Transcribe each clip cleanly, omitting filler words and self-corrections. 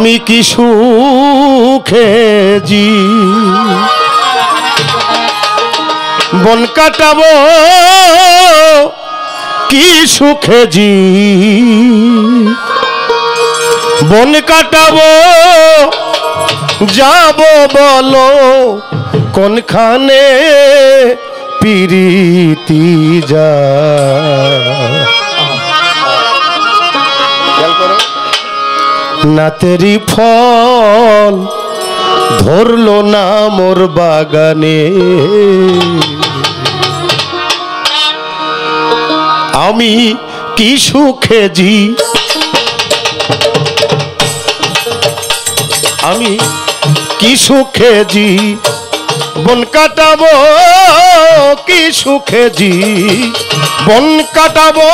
আমি কি সুখে জি বন কাটাবো কি সুখে জি বন কাটাবো যাব বলো কোনখানে পিরিতি যা নাতেরি ফল ধরলো না মোর বাগানে আমি কি সুখে জি আমি কি সুখে জি বন কাটাবো কি সুখে জি বন কাটাবো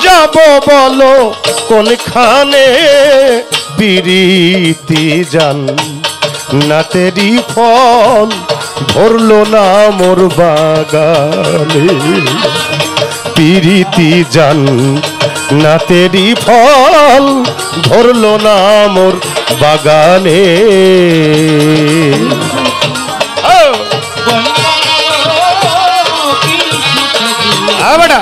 যাব বলো কোনখানে পিরিতি জান নাতেরি ফল ধরলো না মোর বাগানে পিরিতি জান নাতেরি ফল ধরলো না মোর বাগানে বেটা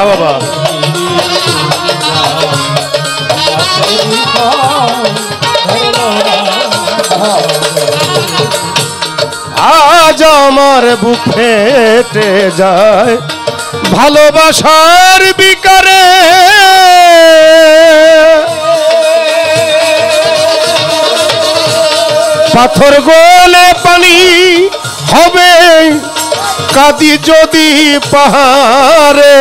বাবা আজ আমার বুক ফেটে যায় ভালোবাসার বিকারে পাথর গলে পানি হবে কাঁদি যদি পাহাড়ে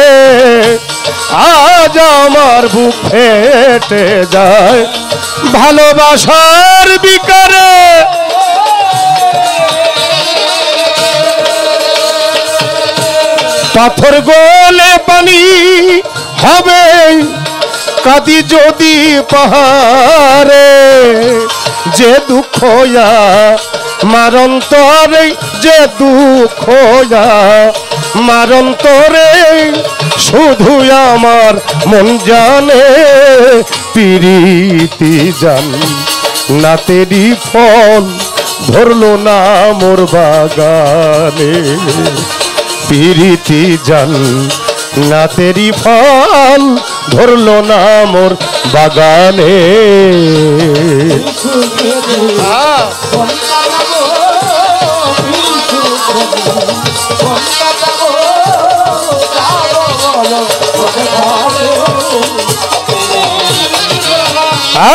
আজ আমার বুক ফেটে যায় ভালোবাসার বিকারে পাথর গলে পানি হবে কাঁদি যদি পাহাড়ে যে দুঃখ মারন্তরে যে দুঃখ মারন্তরে শুধু আমার মন জানে পিরিতি জান নাতেরি ফল ধরলো না মোর বাগানে পিরিতি জান নাতেরি ফল ধরলো না মোর বাগানে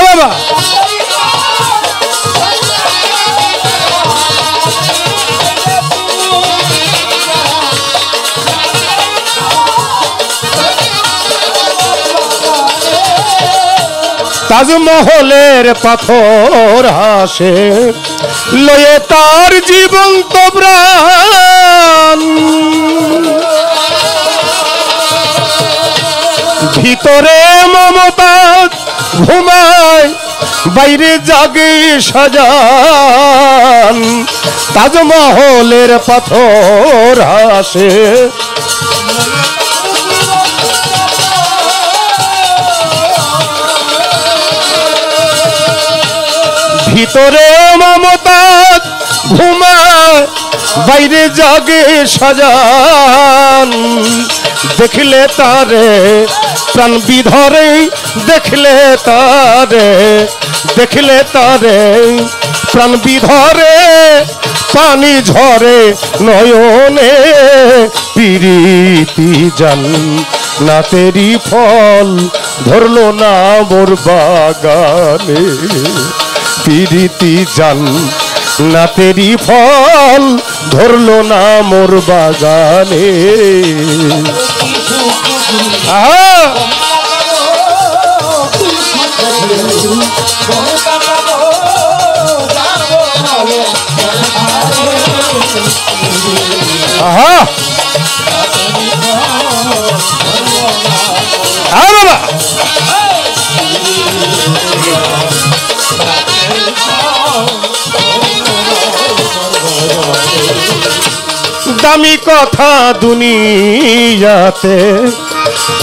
বাবা তাজমহলের পাথর হাসে লয়ে তার জীবন্ত প্রাণ ভিতরে মমতা ঘুমায় বাইরে জাগে সাজান তাজমহলের পাথর হাসে ভিতরে মমতা ঘুমায় বাইরে জাগে সাজান দেখলে তারে প্রাণ বিধরে দেখলে তারে প্রাণ বিধরে পানি ঝরে নয়নে পিরিতি জান নাতেরি ফল ধরলো না মোর বাগানে পিরিতি জান নাতেরি ফল ধরলো না মোর বাগানে বাবা দামি কথা দুনিয়াতে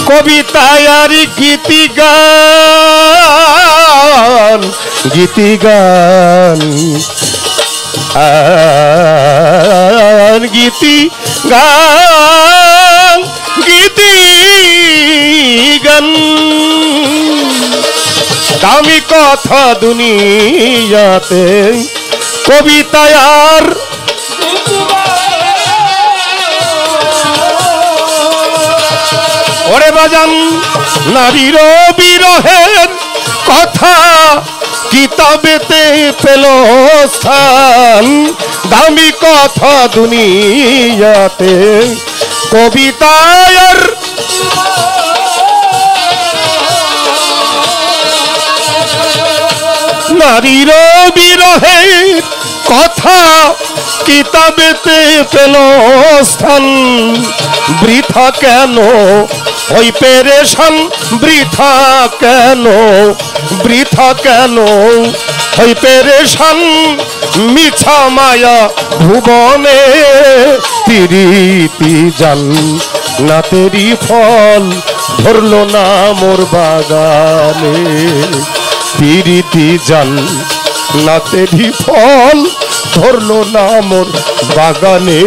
কবিতায় আর গীতিগান গীতিগান গীতিগান গীতিগান দামি কথা দুনিয়াতে কবিতায় আর ওরে বাজান নারীর বিরহের কথা কিতাবেতে পেল স্থান দামি কথা দুনিয়াতে কবিতায় আর নারীর বিরহের কথা কিতাবেতে পেল স্থান বৃথা কেন ওই পেরেশান বৃথা কেন ওই পেরেশান মিছা মায়া ভুবনে তিরিতি জান না তেরি ফল ধরলো না মোর বাগানে তিরিতি জান না তেরি ফল ধরলো না মোর বাগানে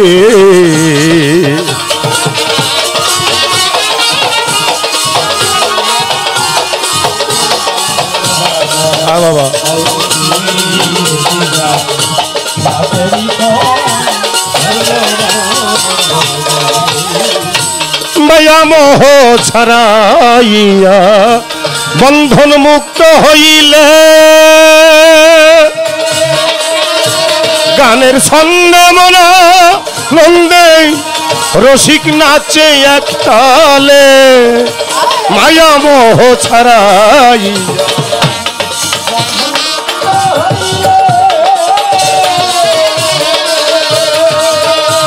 বাবা মায়া মোহ ছাড়াইয়া বন্ধন মুক্ত হইলে গানের ছন্দে মনা নন্দে রসিক নাচে এক তালে মায়া মোহ ছাড়াইয়া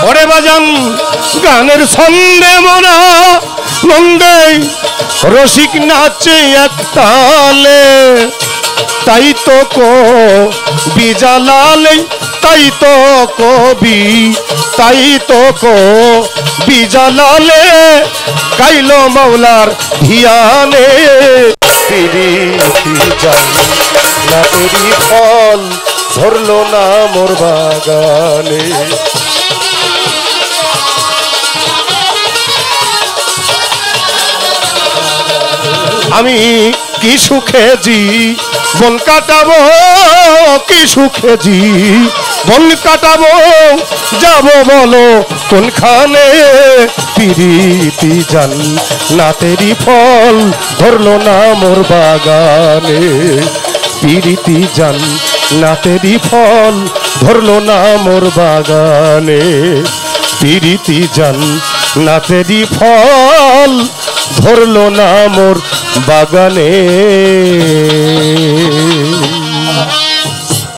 ওরে বাজান গানের ছন্দে মনা নন্দে রসিক নাচে এক তালে তাই তো কবি জালালে তাই তো কবি জালালে গাইল মৌলার ধিয়ানে তিরিতি জান না তেরি ফল ধরলো না মোর বাগানে আমি কি সুখে জীবন কাটাবো কি সুখে জীবন কাটাবো যাব বলো কোনখানে পিরিতি জান না তেরি ফল ধরলো না মোর বাগানে পিরিতি জান না তেরি ফল ধরলো না মোর বাগানে পিরিতি জান না তেরি ফল ধরলো না মোর বাগানে।